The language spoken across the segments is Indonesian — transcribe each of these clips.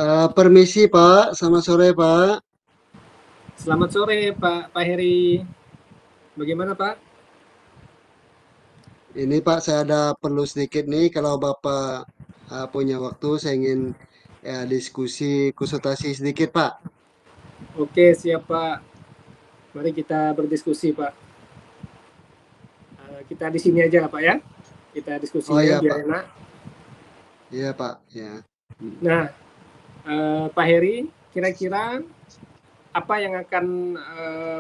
Permisi Pak, selamat sore Pak. Selamat sore Pak Heri. Bagaimana Pak? Ini Pak, saya ada perlu sedikit nih. Kalau Bapak punya waktu, saya ingin ya diskusi, konsultasi sedikit Pak. Oke siap Pak. Mari kita berdiskusi Pak. Kita di sini aja lah Pak ya. Kita Oh diskusinya iya biar Pak, enak. iya Pak, ya. Hmm. Nah Pak Heri, kira-kira apa yang akan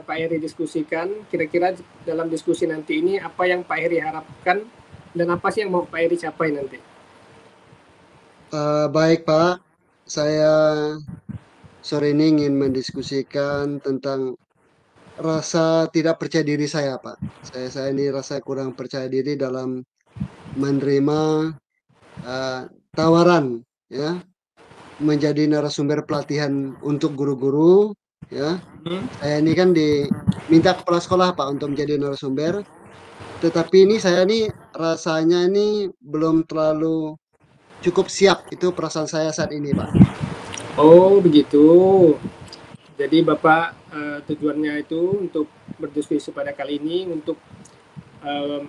Pak Heri diskusikan? Kira-kira dalam diskusi nanti ini apa yang Pak Heri harapkan dan apa sih yang mau Pak Heri capai nanti? Baik Pak, saya sore ini ingin mendiskusikan tentang rasa tidak percaya diri saya Pak. Saya ini rasa kurang percaya diri dalam menerima eh, tawaran ya menjadi narasumber pelatihan untuk guru-guru ya. Hmm? Saya ini kan diminta kepala sekolah Pak untuk menjadi narasumber, tetapi ini saya ini rasanya ini belum terlalu cukup siap. Itu perasaan saya saat ini Pak. Oh begitu. Jadi Bapak tujuannya itu untuk berdiskusi pada kali ini untuk eh,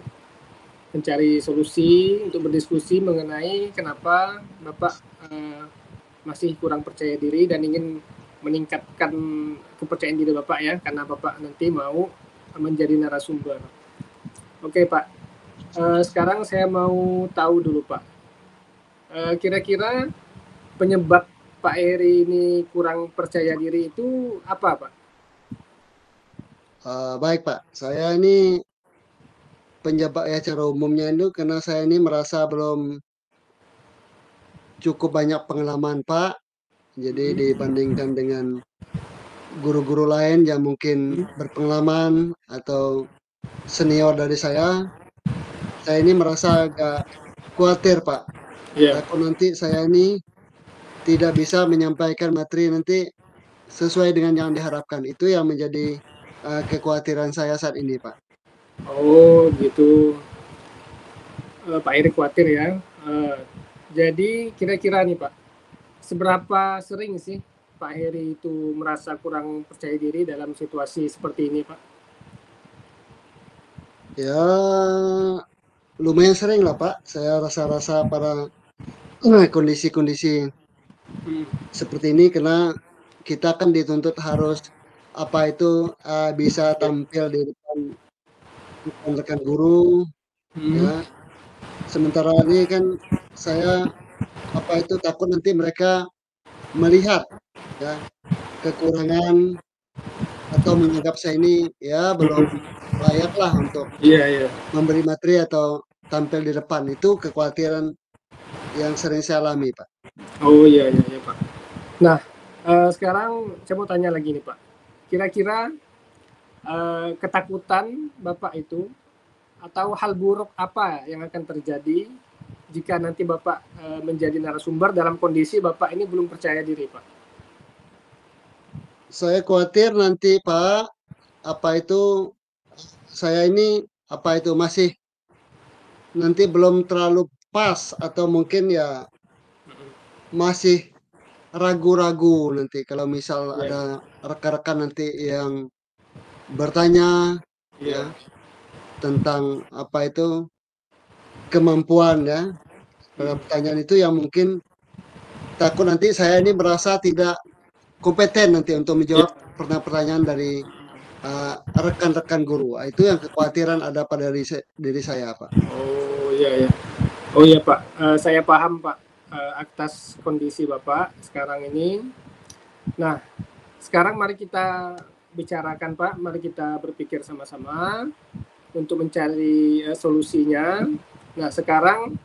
mencari solusi untuk berdiskusi mengenai kenapa Bapak masih kurang percaya diri dan ingin meningkatkan kepercayaan diri Bapak ya karena Bapak nanti mau menjadi narasumber. Oke Pak, sekarang saya mau tahu dulu Pak, kira-kira penyebab Pak Eri ini kurang percaya diri itu apa Pak? Baik Pak, saya ini penjabat ya cara umumnya itu karena saya ini merasa belum cukup banyak pengalaman Pak. Jadi dibandingkan dengan guru-guru lain yang mungkin berpengalaman atau senior dari saya ini merasa agak khawatir Pak. Ya. Takut nanti saya ini tidak bisa menyampaikan materi nanti sesuai dengan yang diharapkan. Itu yang menjadi kekhawatiran saya saat ini, Pak. Oh gitu. Pak Eri khawatir ya. Eh, jadi kira-kira nih Pak, seberapa sering sih Pak Heri itu merasa kurang percaya diri dalam situasi seperti ini, Pak? Ya, lumayan sering lah, Pak. Saya rasa-rasa pada kondisi-kondisi Hmm. seperti ini karena kita kan dituntut harus apa itu bisa Ya. tampil di depan rekan-rekan guru, Hmm. ya. Sementara ini kan saya apa itu takut nanti mereka melihat ya kekurangan atau menganggap saya ini ya belum Hmm. layak lah untuk Iya, iya. memberi materi atau tampil di depan. Itu kekhawatiran yang sering saya alami, Pak. Oh iya, iya, iya, Pak. Nah, sekarang saya mau tanya lagi nih, Pak. Kira-kira ketakutan Bapak itu atau hal buruk apa yang akan terjadi jika nanti Bapak menjadi narasumber dalam kondisi Bapak ini belum percaya diri, Pak? Saya khawatir nanti, Pak, apa itu saya ini apa itu masih nanti belum terlalu pas atau mungkin ya masih ragu-ragu nanti kalau misal Iya, ada rekan-rekan nanti yang bertanya ya iya. tentang apa itu kemampuan ya. Pada Hmm. pertanyaan itu yang mungkin takut nanti saya ini merasa tidak kompeten nanti untuk Iya. menjawab pertanyaan-pertanyaan dari rekan-rekan guru. Itu yang kekhawatiran ada pada diri saya, Pak. Oh iya ya. Oh iya Pak, saya paham Pak atas kondisi Bapak sekarang ini. Nah, sekarang mari kita bicarakan Pak, mari kita berpikir sama-sama untuk mencari solusinya. Nah, sekarang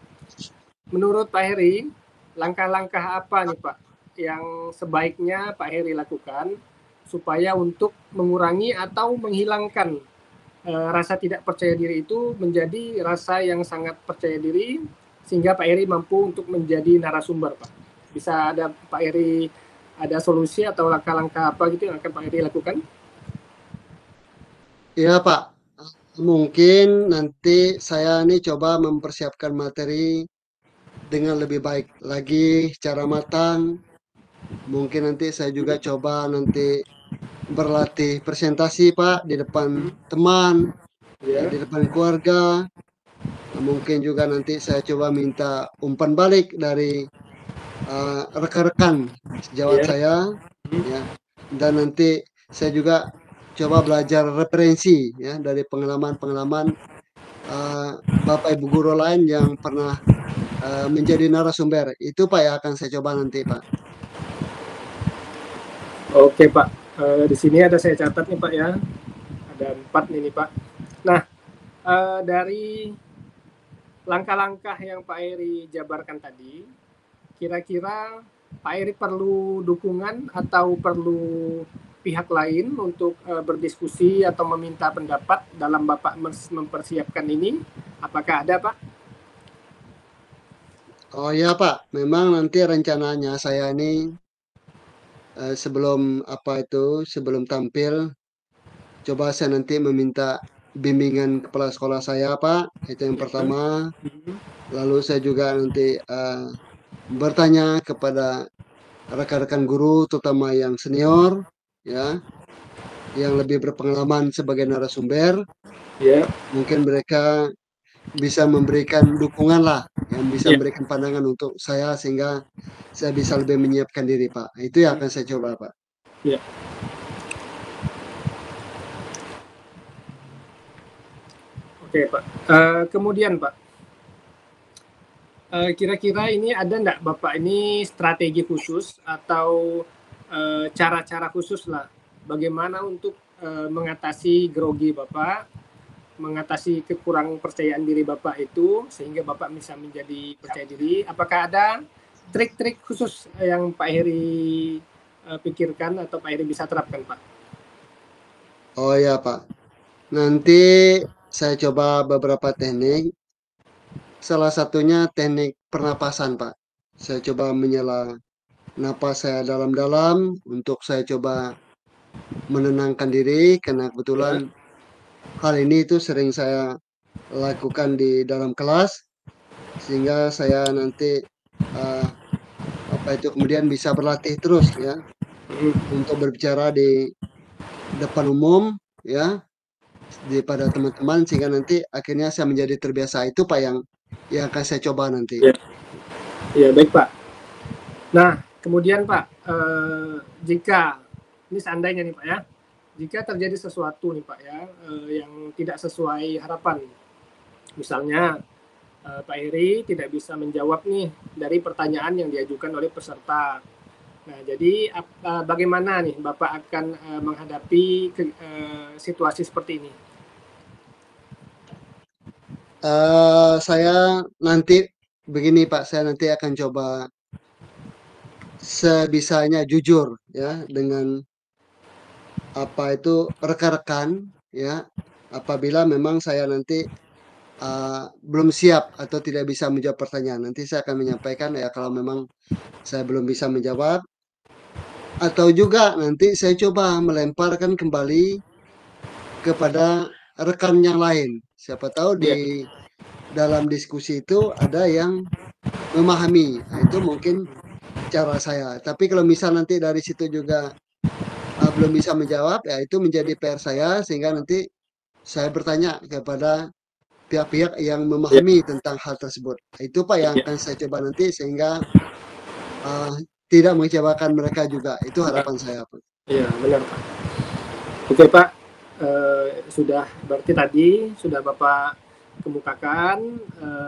menurut Pak Heri, langkah-langkah apa nih Pak yang sebaiknya Pak Heri lakukan supaya untuk mengurangi atau menghilangkan rasa tidak percaya diri itu menjadi rasa yang sangat percaya diri sehingga Pak Eri mampu untuk menjadi narasumber Pak. Bisa ada Pak Eri ada solusi atau langkah-langkah apa gitu yang akan Pak Eri lakukan? Ya, Pak. Mungkin nanti saya ini coba mempersiapkan materi dengan lebih baik lagi, secara matang, Mungkin nanti saya juga coba nanti berlatih presentasi Pak di depan teman, ya, Ya, di depan keluarga. Nah, mungkin juga nanti saya coba minta umpan balik dari rekan-rekan sejawat ya, saya, ya. Dan nanti saya juga coba belajar referensi ya dari pengalaman-pengalaman eh, Bapak Ibu guru lain yang pernah menjadi narasumber. Itu Pak yang akan saya coba nanti Pak. oke Pak. Di sini ada saya catat nih Pak ya. Ada 4 nih Pak. Nah, dari langkah-langkah yang Pak Heri jabarkan tadi, kira-kira Pak Heri perlu dukungan atau perlu pihak lain untuk berdiskusi atau meminta pendapat dalam Bapak mempersiapkan ini? Apakah ada Pak? Oh ya Pak, memang nanti rencananya saya ini sebelum apa itu, sebelum tampil, coba saya nanti meminta bimbingan kepala sekolah saya Pak. Itu yang Ya. pertama. Hmm. Lalu saya juga nanti bertanya kepada rekan-rekan guru, terutama yang senior, ya, yang lebih berpengalaman sebagai narasumber. Ya. Mungkin mereka bisa memberikan dukungan lah, yang bisa Ya. memberikan pandangan untuk saya sehingga saya bisa lebih menyiapkan diri, Pak. Itu yang akan saya coba, Pak. Ya. Oke Pak. Kemudian Pak, kira-kira ini ada nggak Bapak ini strategi khusus atau cara-cara khusus lah bagaimana untuk mengatasi grogi Bapak, mengatasi kekurang percayaan diri Bapak itu sehingga Bapak bisa menjadi percaya diri. Apakah ada trik-trik khusus yang Pak Heri pikirkan atau Pak Heri bisa terapkan Pak? Oh ya, Pak. Nanti saya coba beberapa teknik. Salah satunya teknik pernapasan, Pak. Saya coba menyela napas saya dalam-dalam untuk saya coba menenangkan diri karena kebetulan Ya, hal ini itu sering saya lakukan di dalam kelas sehingga saya nanti uh, apa itu kemudian bisa berlatih terus ya untuk berbicara di depan umum ya pada teman-teman sehingga nanti akhirnya saya menjadi terbiasa itu Pak yang akan saya coba nanti. ya, ya baik Pak. Nah, kemudian Pak, jika ini seandainya nih Pak ya, jika terjadi sesuatu nih Pak ya, yang tidak sesuai harapan, misalnya Pak Heri tidak bisa menjawab nih dari pertanyaan yang diajukan oleh peserta. Nah, jadi bagaimana nih Bapak akan menghadapi situasi seperti ini? Saya nanti begini Pak, saya nanti akan coba sebisanya jujur ya dengan apa itu rekan-rekan ya apabila memang saya nanti belum siap atau tidak bisa menjawab pertanyaan. Nanti saya akan menyampaikan ya kalau memang saya belum bisa menjawab atau juga nanti saya coba melemparkan kembali kepada rekan yang lain. Siapa tahu Ya, di dalam diskusi itu ada yang memahami. Nah, itu mungkin cara saya. Tapi kalau misal nanti dari situ juga belum bisa menjawab, ya itu menjadi PR saya sehingga nanti saya bertanya kepada pihak-pihak yang ya, memahami tentang hal tersebut. Itu Pak yang ya, akan saya coba nanti sehingga uh, tidak mengecewakan mereka juga. Itu harapan saya Pak. ya benar Pak. Oke Pak, sudah berarti tadi sudah Bapak kemukakan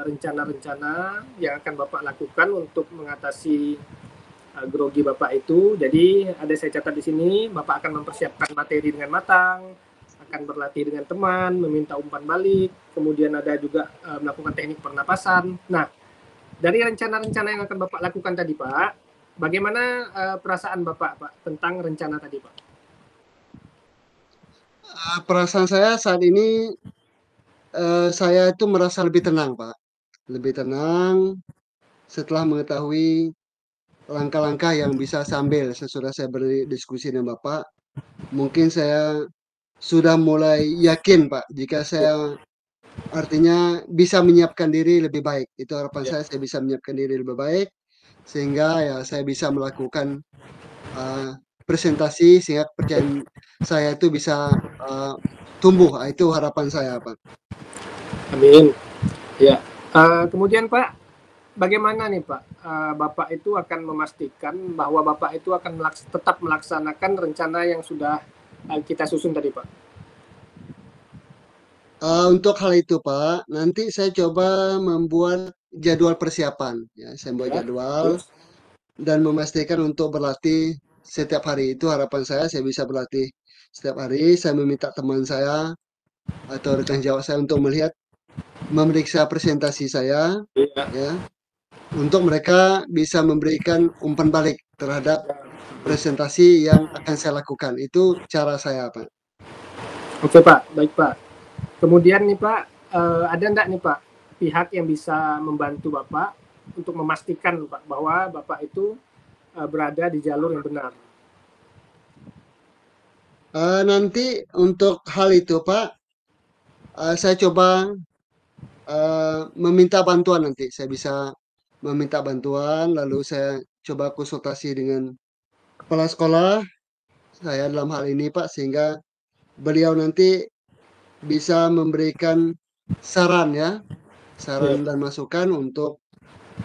rencana-rencana yang akan Bapak lakukan untuk mengatasi grogi Bapak itu. Jadi ada saya catat di sini, Bapak akan mempersiapkan materi dengan matang, akan berlatih dengan teman, meminta umpan balik, kemudian ada juga melakukan teknik pernapasan. Nah, dari rencana-rencana yang akan Bapak lakukan tadi Pak, bagaimana perasaan Bapak Pak tentang rencana tadi Pak? Perasaan saya saat ini saya itu merasa lebih tenang Pak. Lebih tenang setelah mengetahui langkah-langkah yang bisa saya ambil sesudah saya berdiskusi dengan Bapak. Mungkin saya sudah mulai yakin Pak jika Ya, saya artinya bisa menyiapkan diri lebih baik. Itu harapan ya, saya bisa menyiapkan diri lebih baik. sehingga ya saya bisa melakukan presentasi sehingga kepercayaan saya itu bisa tumbuh. Itu harapan saya, Pak. Amin. Ya. Kemudian Pak, bagaimana nih Pak, Bapak itu akan memastikan bahwa Bapak itu akan tetap melaksanakan rencana yang sudah kita susun tadi Pak? Untuk hal itu, Pak, nanti saya coba membuat jadwal persiapan. Ya, saya buat Ya, jadwal terus? dan memastikan untuk berlatih setiap hari. Itu harapan saya bisa berlatih setiap hari. Saya meminta teman saya atau rekan jawab saya untuk memeriksa presentasi saya, Iya. ya, untuk mereka bisa memberikan umpan balik terhadap presentasi yang akan saya lakukan. Itu cara saya, Pak. Oke Pak, baik Pak. Kemudian nih Pak, ada enggak nih Pak pihak yang bisa membantu Bapak untuk memastikan Pak bahwa Bapak itu berada di jalur yang benar? Nanti untuk hal itu, Pak, saya coba meminta bantuan nanti. Saya bisa meminta bantuan, lalu saya coba konsultasi dengan kepala sekolah saya dalam hal ini, Pak, sehingga beliau nanti bisa memberikan saran ya, saran Iya. dan masukan untuk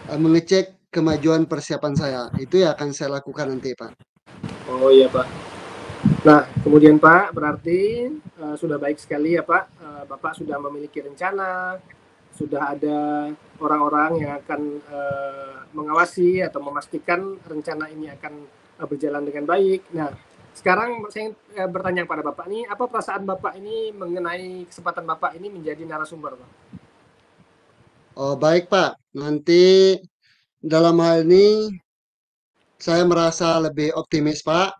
mengecek kemajuan persiapan saya. Itu yang akan saya lakukan nanti, Pak. Oh iya Pak. Nah, kemudian Pak, berarti sudah baik sekali ya Pak, Bapak sudah memiliki rencana, sudah ada orang-orang yang akan mengawasi atau memastikan rencana ini akan berjalan dengan baik. Nah, sekarang saya bertanya kepada Bapak nih, apa perasaan Bapak ini mengenai kesempatan Bapak ini menjadi narasumber, Pak? Oh, baik, Pak. Nanti dalam hal ini saya merasa lebih optimis, Pak.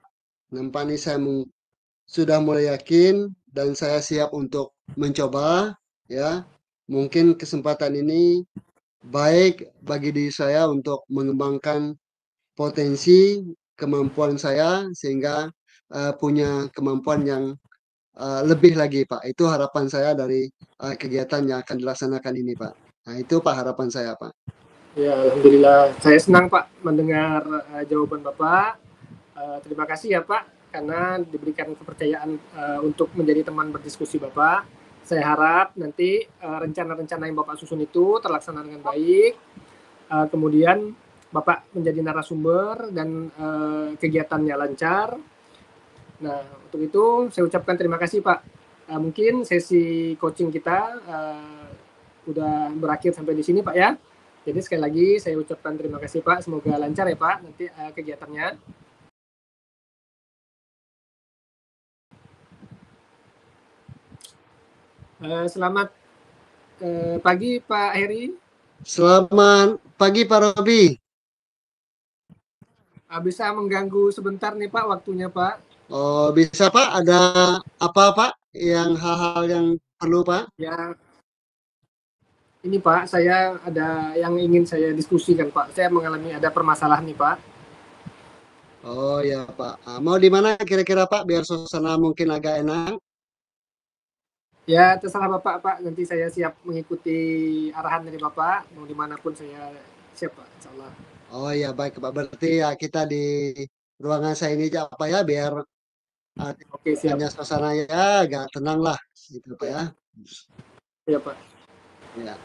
Nampaknya saya sudah mulai yakin dan saya siap untuk mencoba, ya. Mungkin kesempatan ini baik bagi diri saya untuk mengembangkan potensi kemampuan saya sehingga punya kemampuan yang lebih lagi, Pak. Itu harapan saya dari kegiatan yang akan dilaksanakan ini, Pak. Nah, itu Pak harapan saya, Pak. Ya, alhamdulillah. Saya senang Pak mendengar jawaban Bapak. Terima kasih ya Pak karena diberikan kepercayaan untuk menjadi teman berdiskusi Bapak. Saya harap nanti rencana-rencana yang Bapak susun itu terlaksana dengan baik. Kemudian Bapak menjadi narasumber dan kegiatannya lancar. Nah, untuk itu saya ucapkan terima kasih Pak. Mungkin sesi coaching kita udah berakhir sampai di sini Pak ya. Jadi sekali lagi saya ucapkan terima kasih Pak. Semoga lancar ya Pak nanti kegiatannya. Selamat pagi Pak Heri. Selamat pagi, Pak Robi. Bisa mengganggu sebentar nih Pak waktunya Pak. Oh, bisa Pak, ada apa Pak yang hal-hal yang perlu Pak? Ya, ini Pak, saya ada yang ingin saya diskusikan Pak. Saya mengalami ada permasalahan nih Pak. Oh ya Pak, mau di mana kira-kira Pak biar suasana mungkin agak enak? Ya terserah Bapak Pak, nanti saya siap mengikuti arahan dari Bapak. Mau dimanapun saya siap Pak, insya Allah. Oh ya baik Pak, berarti ya kita di ruangan saya ini aja Pak ya biar Oke siap. hanya suasananya agak tenang lah gitu Pak Ya, ya. ya Pak. Ya.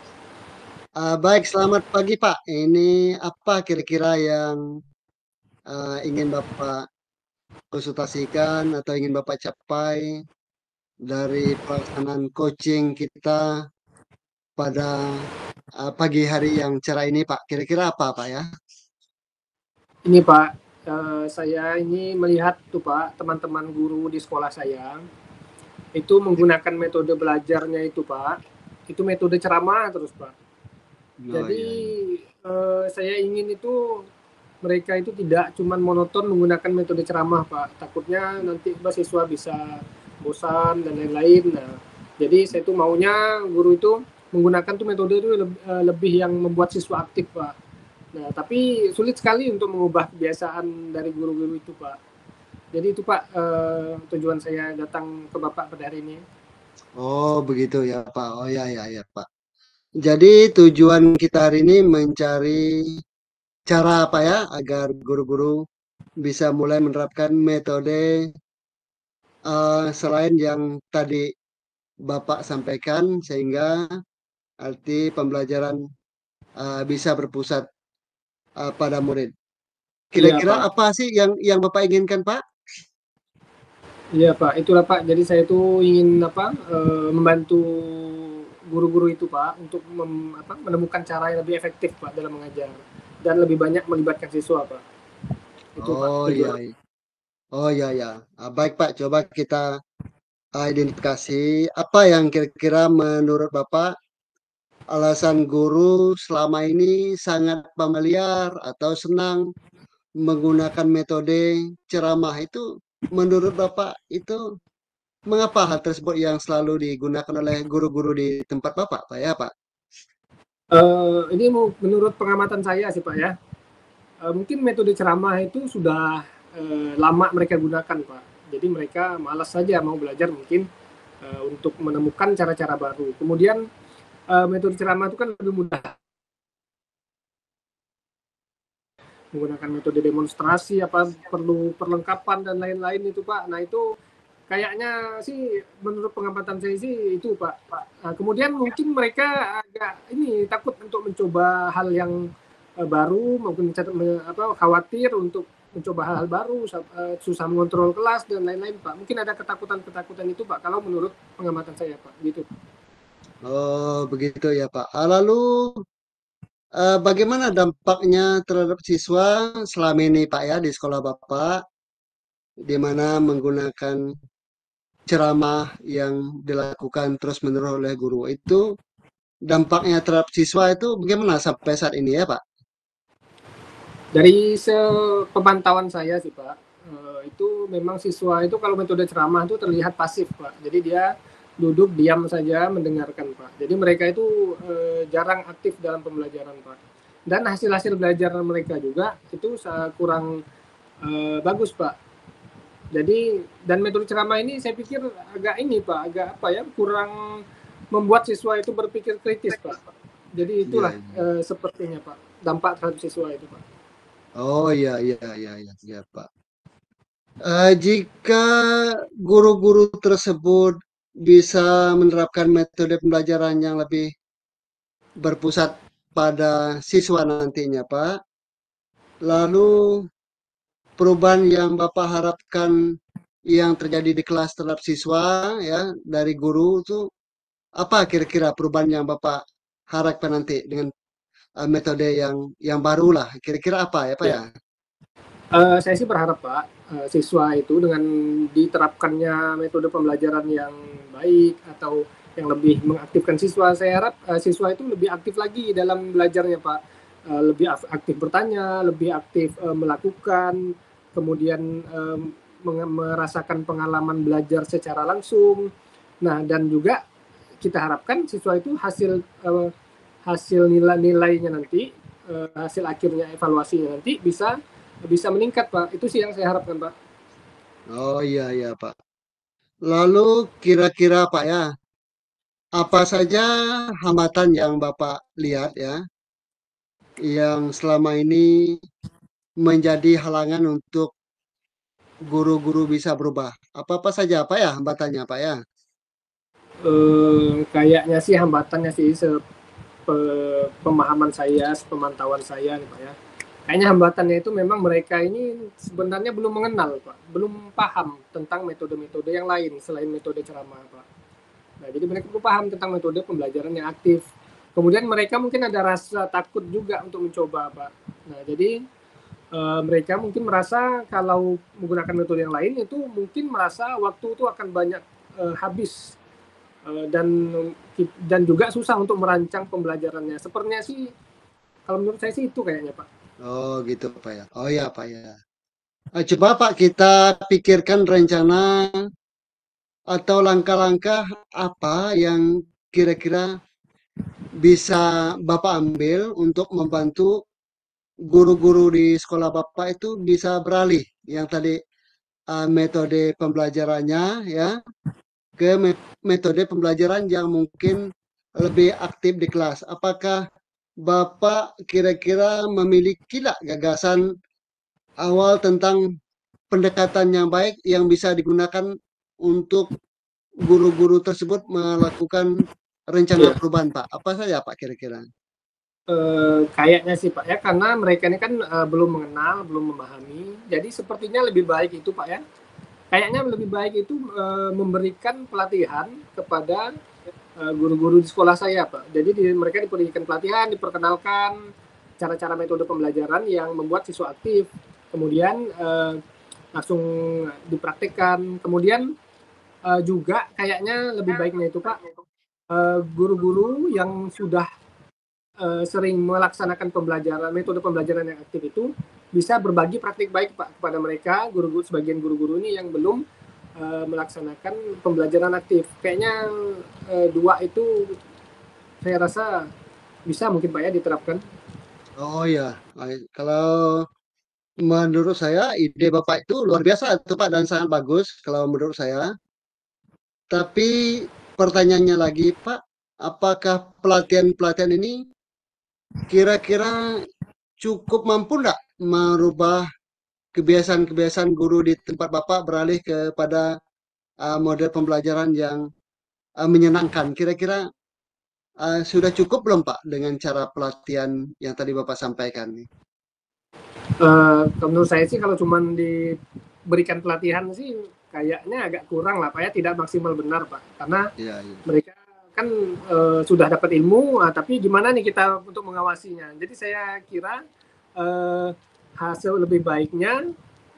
Baik, selamat pagi Pak. Ini apa kira-kira yang ingin Bapak konsultasikan atau ingin Bapak capai dari pelaksanaan coaching kita pada pagi hari yang cerah ini Pak? Kira-kira apa Pak ya? Ini Pak, saya ini melihat tuh Pak, teman-teman guru di sekolah saya itu menggunakan metode belajarnya itu Pak, itu metode ceramah terus Pak. Oh Jadi iya, iya. saya ingin itu mereka itu tidak cuma monoton menggunakan metode ceramah Pak. Takutnya nanti siswa bisa bosan dan lain-lain. Nah, jadi saya tuh maunya guru itu menggunakan tuh metode itu lebih yang membuat siswa aktif Pak. Nah, tapi sulit sekali untuk mengubah kebiasaan dari guru-guru itu Pak. Jadi itu Pak tujuan saya datang ke Bapak pada hari ini. Oh begitu ya Pak. Oh ya ya ya Pak. Jadi tujuan kita hari ini mencari cara apa ya agar guru-guru bisa mulai menerapkan metode selain yang tadi Bapak sampaikan sehingga arti pembelajaran bisa berpusat pada murid. Iya Kira-kira Pak, apa sih yang Bapak inginkan, Pak? iya Pak, itulah Pak. Jadi saya itu ingin apa, membantu guru-guru itu Pak untuk menemukan cara yang lebih efektif Pak dalam mengajar dan lebih banyak melibatkan siswa Pak. Itu Pak Oh iya, tujuan. iya. Oh iya ya. Baik Pak, coba kita identifikasi apa yang kira-kira menurut Bapak alasan guru selama ini sangat familiar atau senang menggunakan metode ceramah itu menurut Bapak itu mengapa hal tersebut yang selalu digunakan oleh guru-guru di tempat Bapak, Pak ya, Pak? Ini menurut pengamatan saya sih Pak ya, mungkin metode ceramah itu sudah lama mereka gunakan Pak. Jadi mereka malas saja mau belajar mungkin untuk menemukan cara-cara baru. Kemudian metode ceramah itu kan lebih mudah menggunakan metode demonstrasi, apa perlu perlengkapan dan lain-lain itu Pak. Nah itu kayaknya sih menurut pengamatan saya sih itu Pak. Kemudian mungkin mereka agak ini takut untuk mencoba hal yang baru, maupun khawatir untuk mencoba hal-hal baru, susah mengontrol kelas dan lain-lain Pak. Mungkin ada ketakutan-ketakutan itu Pak. Kalau menurut pengamatan saya Pak, gitu. Oh, begitu ya, Pak. Lalu bagaimana dampaknya terhadap siswa selama ini, Pak ya, di sekolah Bapak, di mana menggunakan ceramah yang dilakukan terus-menerus oleh guru itu dampaknya terhadap siswa itu bagaimana sampai saat ini ya, Pak? Dari sepemantauan saya sih Pak, itu memang siswa itu kalau metode ceramah itu terlihat pasif Pak. Jadi dia duduk diam saja mendengarkan Pak. Jadi mereka itu jarang aktif dalam pembelajaran Pak. Dan hasil-hasil belajar mereka juga itu kurang bagus Pak. Jadi dan metode ceramah ini saya pikir agak ini Pak, agak apa ya, kurang membuat siswa itu berpikir kritis Pak. Jadi Iya, itulah iya. sepertinya Pak, dampak terhadap siswa itu Pak. Oh iya, iya, iya, iya, iya, Pak. Jika guru-guru tersebut bisa menerapkan metode pembelajaran yang lebih berpusat pada siswa nantinya, Pak, lalu perubahan yang Bapak harapkan yang terjadi di kelas terhadap siswa ya dari guru itu apa kira-kira perubahan yang Bapak harapkan nanti dengan metode yang baru lah. Kira-kira apa ya Pak Ya, ya? Saya sih berharap Pak, siswa itu dengan diterapkannya metode pembelajaran yang baik atau yang lebih mengaktifkan siswa, saya harap siswa itu lebih aktif lagi dalam belajarnya Pak, lebih aktif bertanya, lebih aktif melakukan, kemudian merasakan pengalaman belajar secara langsung. Nah dan juga kita harapkan siswa itu hasil nilai-nilainya nanti, hasil akhirnya evaluasinya nanti bisa bisa meningkat Pak. Itu sih yang saya harapkan Pak. Oh iya iya Pak. Lalu kira-kira Pak ya, apa saja hambatan yang Bapak lihat ya, yang selama ini menjadi halangan untuk guru-guru bisa berubah? Apa-apa saja Pak ya hambatannya Pak ya? Kayaknya sih hambatannya sih pemahaman saya, pemantauan saya nih Pak ya. Kayaknya hambatannya itu memang mereka ini sebenarnya belum mengenal Pak, belum paham tentang metode-metode yang lain selain metode ceramah Pak. Nah, jadi mereka belum paham tentang metode pembelajaran yang aktif. Kemudian mereka mungkin ada rasa takut juga untuk mencoba Pak. Nah, jadi mereka mungkin merasa kalau menggunakan metode yang lain itu mungkin merasa waktu itu akan banyak habis, dan juga susah untuk merancang pembelajarannya. Sepertinya sih kalau menurut saya sih itu kayaknya Pak. Oh gitu Pak ya. Oh ya Pak ya. Coba Pak kita pikirkan rencana atau langkah-langkah apa yang kira-kira bisa Bapak ambil untuk membantu guru-guru di sekolah Bapak itu bisa beralih yang tadi metode pembelajarannya ya ke metode pembelajaran yang mungkin lebih aktif di kelas. Apakah Bapak kira-kira memiliki nggak gagasan awal tentang pendekatan yang baik yang bisa digunakan untuk guru-guru tersebut melakukan rencana Iya. perubahan, Pak? Apa saja, Pak, kira-kira? Kayaknya sih Pak ya, karena mereka ini kan belum mengenal, belum memahami. Jadi sepertinya lebih baik itu Pak ya. Kayaknya lebih baik itu memberikan pelatihan kepada guru-guru di sekolah saya Pak. Jadi mereka diberikan pelatihan, diperkenalkan cara-cara metode pembelajaran yang membuat siswa aktif. Kemudian langsung dipraktikkan. Kemudian juga kayaknya lebih baiknya itu Pak, guru-guru yang sudah sering melaksanakan pembelajaran metode pembelajaran yang aktif itu bisa berbagi praktik baik Pak kepada mereka guru-guru sebagian guru-guru ini yang belum melaksanakan pembelajaran aktif. Kayaknya dua itu saya rasa bisa mungkin Pak ya diterapkan. Oh ya, kalau menurut saya ide Bapak itu luar biasa tuh Pak dan sangat bagus kalau menurut saya. Tapi pertanyaannya lagi Pak, apakah pelatihan-pelatihan ini kira-kira cukup mampu nggak merubah kebiasaan-kebiasaan guru di tempat Bapak beralih kepada model pembelajaran yang menyenangkan? Kira-kira sudah cukup belum Pak dengan cara pelatihan yang tadi Bapak sampaikan nih? Menurut saya sih kalau cuma diberikan pelatihan sih kayaknya agak kurang lah Pak ya, tidak maksimal benar Pak. Karena Iya, iya. mereka kan sudah dapat ilmu, tapi gimana nih kita untuk mengawasinya. Jadi saya kira uh, hasil lebih baiknya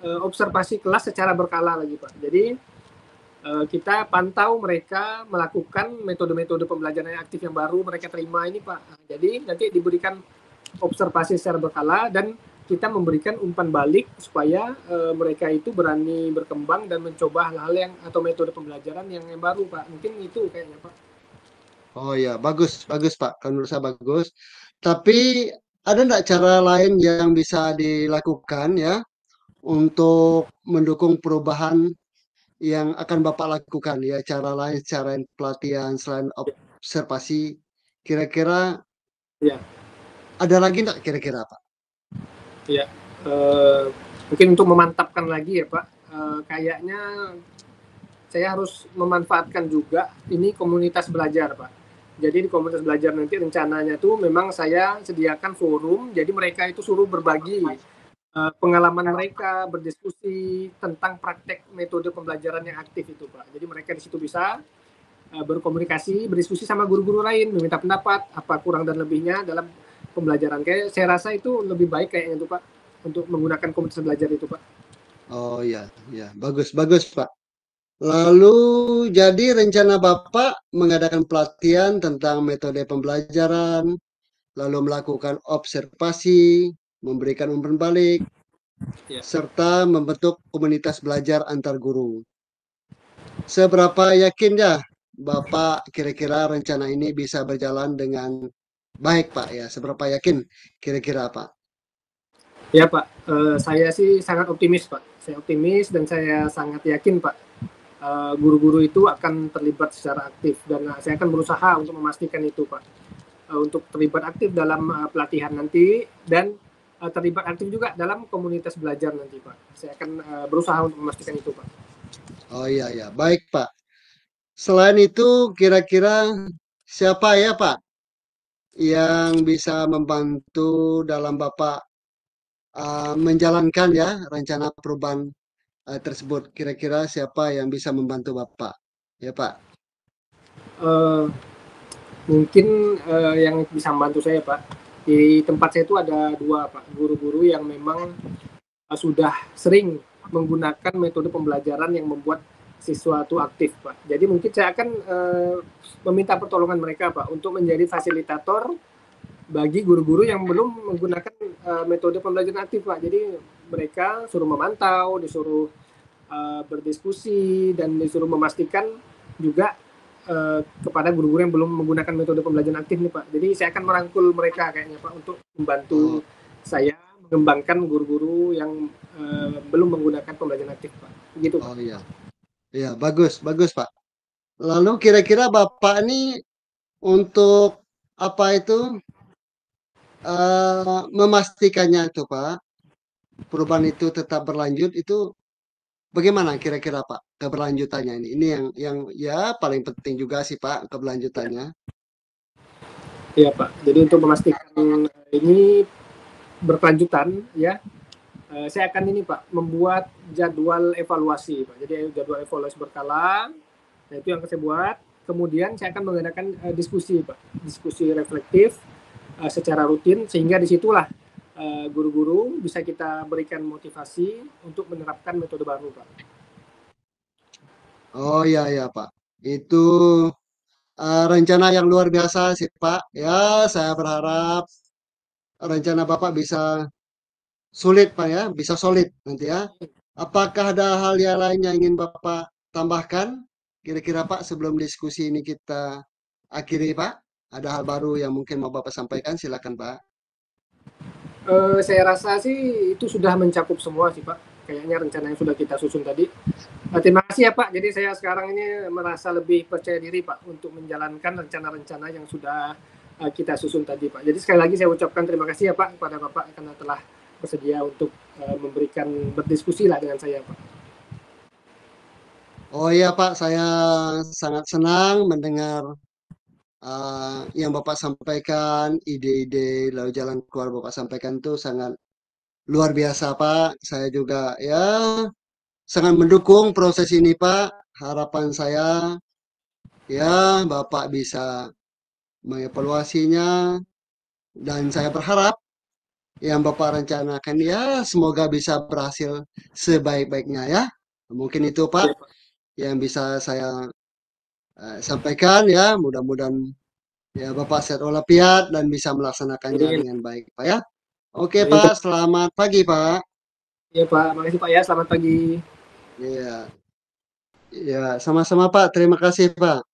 observasi kelas secara berkala lagi Pak. Jadi kita pantau mereka melakukan metode-metode pembelajaran yang aktif yang baru mereka terima ini Pak. Jadi nanti diberikan observasi secara berkala dan kita memberikan umpan balik supaya mereka itu berani berkembang dan mencoba hal-hal yang atau metode pembelajaran yang baru Pak. Mungkin itu kayaknya Pak. Oh ya, bagus, bagus Pak. Kalau menurut saya bagus. Tapi ada nggak cara lain yang bisa dilakukan ya untuk mendukung perubahan yang akan Bapak lakukan ya? Cara lain, cara pelatihan selain observasi, kira-kira Ya, ada lagi nggak kira-kira Pak? ya. Uh, Mungkin untuk memantapkan lagi ya Pak. Kayaknya saya harus memanfaatkan juga ini komunitas belajar Pak. Jadi di komunitas belajar nanti rencananya tuh memang saya sediakan forum, jadi mereka itu suruh berbagi pengalaman mereka, berdiskusi tentang praktek metode pembelajaran yang aktif itu Pak. Jadi mereka di situ bisa berkomunikasi, berdiskusi sama guru-guru lain, meminta pendapat apa kurang dan lebihnya dalam pembelajaran. Kayak saya rasa itu lebih baik kayaknya itu Pak untuk menggunakan komunitas belajar itu Pak. Oh ya, ya, bagus, bagus Pak. Lalu jadi rencana Bapak mengadakan pelatihan tentang metode pembelajaran, lalu melakukan observasi, memberikan umpan balik, Ya. serta membentuk komunitas belajar antar guru. Seberapa yakin ya Bapak kira-kira rencana ini bisa berjalan dengan baik Pak ya? Seberapa yakin kira-kira Pak? Ya Pak, saya sih sangat optimis Pak. Saya optimis dan saya sangat yakin Pak guru-guru itu akan terlibat secara aktif dan saya akan berusaha untuk memastikan itu Pak. Untuk terlibat aktif dalam pelatihan nanti dan terlibat aktif juga dalam komunitas belajar nanti Pak. Saya akan berusaha untuk memastikan itu Pak. Oh iya ya, baik Pak. Selain itu kira-kira siapa ya Pak yang bisa membantu dalam Bapak menjalankan ya rencana perubahan tersebut? Kira-kira siapa yang bisa membantu Bapak? Ya Pak. Uh, Mungkin yang bisa membantu saya Pak. Di tempat saya itu ada dua Pak guru-guru yang memang sudah sering menggunakan metode pembelajaran yang membuat siswa itu aktif Pak. Jadi mungkin saya akan meminta pertolongan mereka Pak untuk menjadi fasilitator bagi guru-guru yang belum menggunakan metode pembelajaran aktif Pak. Jadi mereka suruh memantau, disuruh berdiskusi dan disuruh memastikan juga kepada guru-guru yang belum menggunakan metode pembelajaran aktif nih Pak. Jadi saya akan merangkul mereka kayaknya Pak untuk Oh, membantu saya mengembangkan guru-guru yang belum menggunakan pembelajaran aktif Pak. Begitu Pak. oh iya. Iya, bagus, bagus Pak. Lalu kira-kira Bapak ini untuk apa itu memastikannya itu Pak, perubahan itu tetap berlanjut itu bagaimana kira-kira Pak keberlanjutannya ini? Ini yang ya paling penting juga sih Pak keberlanjutannya. Iya Pak. Jadi untuk memastikan ini berkelanjutan ya, saya akan ini Pak membuat jadwal evaluasi Pak. Jadi jadwal evaluasi berkala, nah itu yang saya buat. Kemudian saya akan mengadakan diskusi Pak, diskusi reflektif secara rutin sehingga disitulah guru-guru bisa kita berikan motivasi untuk menerapkan metode baru Pak. Oh iya ya Pak, itu rencana yang luar biasa sih Pak. Ya saya berharap rencana Bapak bisa sulit Pak ya, bisa solid nanti ya. Apakah ada hal yang lain yang ingin Bapak tambahkan? Kira-kira Pak sebelum diskusi ini kita akhiri Pak, ada hal baru yang mungkin mau Bapak sampaikan, silakan Pak. Saya rasa sih itu sudah mencakup semua sih Pak. Kayaknya rencana yang sudah kita susun tadi. Terima kasih ya Pak. Jadi saya sekarang ini merasa lebih percaya diri Pak untuk menjalankan rencana-rencana yang sudah kita susun tadi Pak. Jadi sekali lagi saya ucapkan terima kasih ya Pak kepada Bapak karena telah bersedia untuk memberikan berdiskusi lah dengan saya Pak. Oh iya Pak, saya sangat senang mendengar yang Bapak sampaikan, ide-ide lalu jalan keluar Bapak sampaikan itu sangat luar biasa Pak. Saya juga ya sangat mendukung proses ini Pak. Harapan saya ya Bapak bisa mengevaluasinya dan saya berharap yang Bapak rencanakan ya semoga bisa berhasil sebaik-baiknya ya. Mungkin itu Pak Ya, Pak. yang bisa saya sampaikan ya. Mudah-mudahan ya Bapak sehat walafiat dan bisa melaksanakannya Amin. dengan baik Pak ya. Oke Amin. Pak, selamat pagi Pak. Ya Pak, makasih Pak ya. Selamat pagi. Iya, ya sama-sama Pak. Terima kasih Pak.